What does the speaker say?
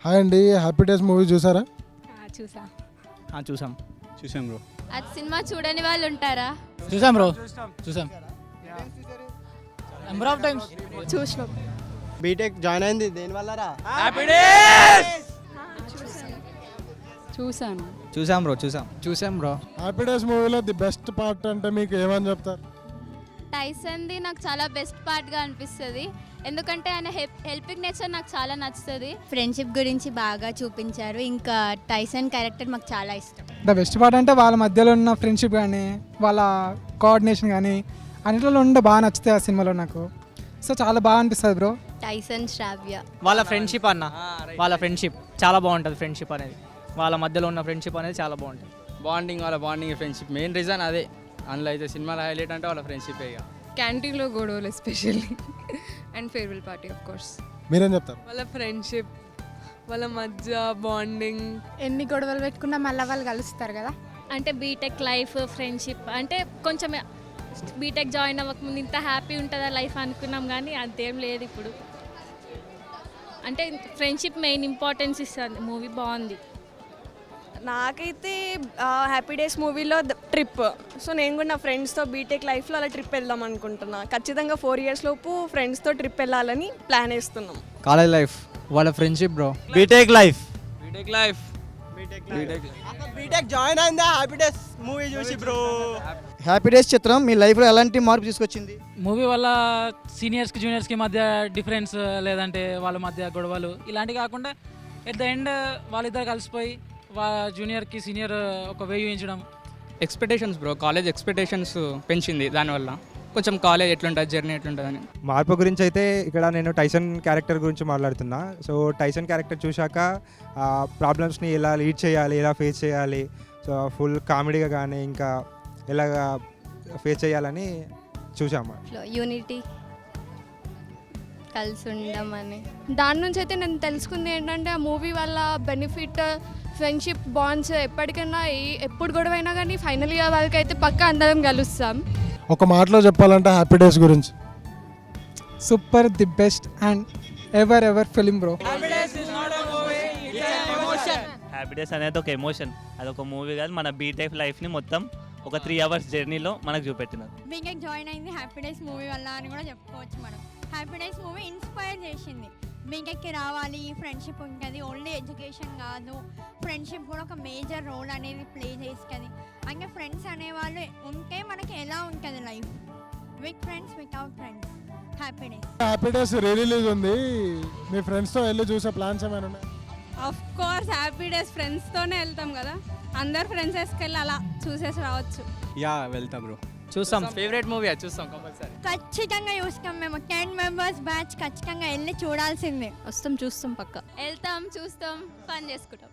Hi అండి, happy days movie చూసారా? చూసాం బ్రో. అది సినిమా చూడని వాళ్ళు ఉంటారా? చూసాం బ్రో, చూసాం నెంబర్ ఆఫ్ టైమ్స్ చూసినాం. బీటెక్ జాయిన్ అయింది దేనివల్ల రా? చూసాం బ్రో. హ్యాపీ డేస్ మూవీలో ది బెస్ట్ పార్ట్ అంటే మీకు ఏమని చెప్తారు? టైసన్ది నాకు చాలా బెస్ట్ పార్ట్గా అనిపిస్తుంది. ఎందుకంటే ఆయన హెల్పింగ్ నేచర్ నాకు చాలా నచ్చుతుంది. ఫ్రెండ్షిప్ గురించి బాగా చూపించారు. ఇంకా టైసన్ క్యారెక్టర్ మాకు చాలా ఇష్టం. ద బెస్ట్ పార్ట్ అంటే వాళ్ళ మధ్యలో ఉన్న ఫ్రెండ్షిప్ కానీ వాళ్ళ కోఆర్డినేషన్ కానీ అన్నింటిలో ఉండే బాగా నచ్చుతాయి ఆ సినిమాలో నాకు. సో చాలా బాగా అనిపిస్తుంది బ్రో. టైసన్ శ్రావ్య వాళ్ళ ఫ్రెండ్షిప్ అన్న, వాళ్ళ ఫ్రెండ్షిప్ చాలా బాగుంటుంది. ఫ్రెండ్షిప్ అనేది వాళ్ళ మధ్యలో ఉన్న ఫ్రెండ్షిప్ అనేది చాలా బాగుంటుంది. వాళ్ళ బాండింగ్ ఫ్రెండ్షిప్ మెయిన్ రీజన్ అదే. అందులో అయితే సినిమాలో హైలైట్ అంటే వాళ్ళ ఫ్రెండ్షిప్. ఇక క్యాంటీన్లో గొడవలు especially and farewell party of course. మీరేం చెప్తారు? వాళ్ళ ఫ్రెండ్షిప్, వాళ్ళ మధ్య బాండింగ్. ఎన్ని గొడవలు పెట్టుకున్నా మళ్ళీ వాళ్ళు కలుస్తారు కదా. అంటే బీటెక్ లైఫ్ ఫ్రెండ్షిప్ అంటే కొంచెం బీటెక్ జాయిన్ అవ్వకముందు ఇంత హ్యాపీ ఉంటుందా లైఫ్ అనుకున్నాం, కానీ అంతేం లేదు ఇప్పుడు. అంటే ఫ్రెండ్షిప్ మెయిన్ ఇంపార్టెన్స్ ఇస్తుంది. మూవీ బాగుంది. నాకైతే హ్యాపీ డేస్ మూవీలో ట్రిప్. సో నేను కూడా నా ఫ్రెండ్స్తో బీటెక్ లైఫ్లో అలా ట్రిప్ వెళ్దాం అనుకుంటున్నా. ఖచ్చితంగా 4 years లోపు ఫ్రెండ్స్తో ట్రిప్ వెళ్ళాలని ప్లాన్ వేస్తున్నాం. కాలేజ్ లైఫ్, వాళ్ళ friendship bro. BTech life BTech join అయిందా హ్యాపీ డేస్ మూవీ చూసి బ్రో? హ్యాపీ డేస్ చిత్రం మీ లైఫ్లో ఎలాంటి మార్పు తీసుకొచ్చింది? మూవీ వల్ల సీనియర్స్కి జూనియర్స్కి మధ్య డిఫరెన్స్, లేదంటే వాళ్ళ మధ్య గొడవలు ఇలాంటివి కాకుండా ఎట్ ద ఎండ్ వాళ్ళిద్దరు కలిసిపోయి వాళ్ళ జూనియర్కి సీనియర్ ఒక వే చూపించడం. ఎక్స్పెక్టేషన్స్ బ్రో, కాలేజ్ ఎక్స్పెక్టేషన్స్ పెంచింది. దానివల్ల కొంచెం కాలేజ్ ఎట్లుంటుంది, జర్నీ ఎట్లుంటుందని. మార్పు గురించి అయితే ఇక్కడ నేను టైసన్ క్యారెక్టర్ గురించి మాట్లాడుతున్నా. సో టైసన్ క్యారెక్టర్ చూశాక ప్రాబ్లమ్స్ని ఎలా లీడ్ చేయాలి, ఎలా ఫేస్ చేయాలి, సో ఫుల్ కామెడీగా కానీ ఇంకా ఎలాగా ఫేస్ చేయాలని చూసాము. యూనిటీ, కలిసి ఉండడం అని దాని నుంచి అయితే నేను తెలుసుకుంది ఏంటంటే ఆ మూవీ వల్ల బెనిఫిట్ ఫ్రెండ్షిప్ బాండ్స్ ఎప్పటికైనా ఎప్పుడు గొడవైనా కానీ ఫైనల్ ఇయర్ వాళ్ళకి అయితే పక్కా అందరం కలుస్తాం. ఒక మాటలో చెప్పాలంటే హ్యాపీ డేస్ గురించి super, the best and ever film bro. Happy days అనేది ఒక ఎమోషన్, అదొక మూవీ కాదు, మన బీటెక్ లైఫ్ని మొత్తం ఒక 3 hours జర్నీలో మనకు చూపెట్టినారు. బీటెక్ జాయిన్ అయింది హ్యాపీ డేస్ మూవీ వల్ల అని కూడా చెప్పుకోవచ్చు మనం. హ్యాపీ డేస్ మూవీ ఇన్స్పైర్ చేసింది. బీటెక్కి రావాలి, ఫ్రెండ్షిప్ ఉంటుంది, ఓన్లీ ఎడ్యుకేషన్ కాదు, ఫ్రెండ్షిప్ కూడా ఒక మేజర్ రోల్ అనేది ప్లే చేస్తుంది. అంటే ఫ్రెండ్స్ అనేవాళ్ళు ఉంటే మనకి ఎలా ఉంటుంది life, with friends without friends. Happy days. Happy days release ఉంది, మీ ఫ్రెండ్స్తో వెళ్ళి చూసే ప్లాన్స్ ఏమైనా ఉన్నాయి? ఆఫ్ కోర్స్ హ్యాపీ డేస్ ఫ్రెండ్స్తోనే వెళ్తాం కదా, అందరు ఫ్రెండ్స్ వేసుకెళ్ళి అలా చూసేసి రావచ్చు. వెళ్తా బ్రో. చూస్తాం, ఫేవరెట్ మూవీ చూస్తాం కంపల్సరీ. ఖచ్చితంగా చూస్తాం. మేము 10 members బ్యాచ్ ఖచ్చితంగా వెళ్ళి చూడాల్సిందే. చూస్తాం పక్క వెళ్తాం, చూస్తాం, పని చేసుకుంటాం.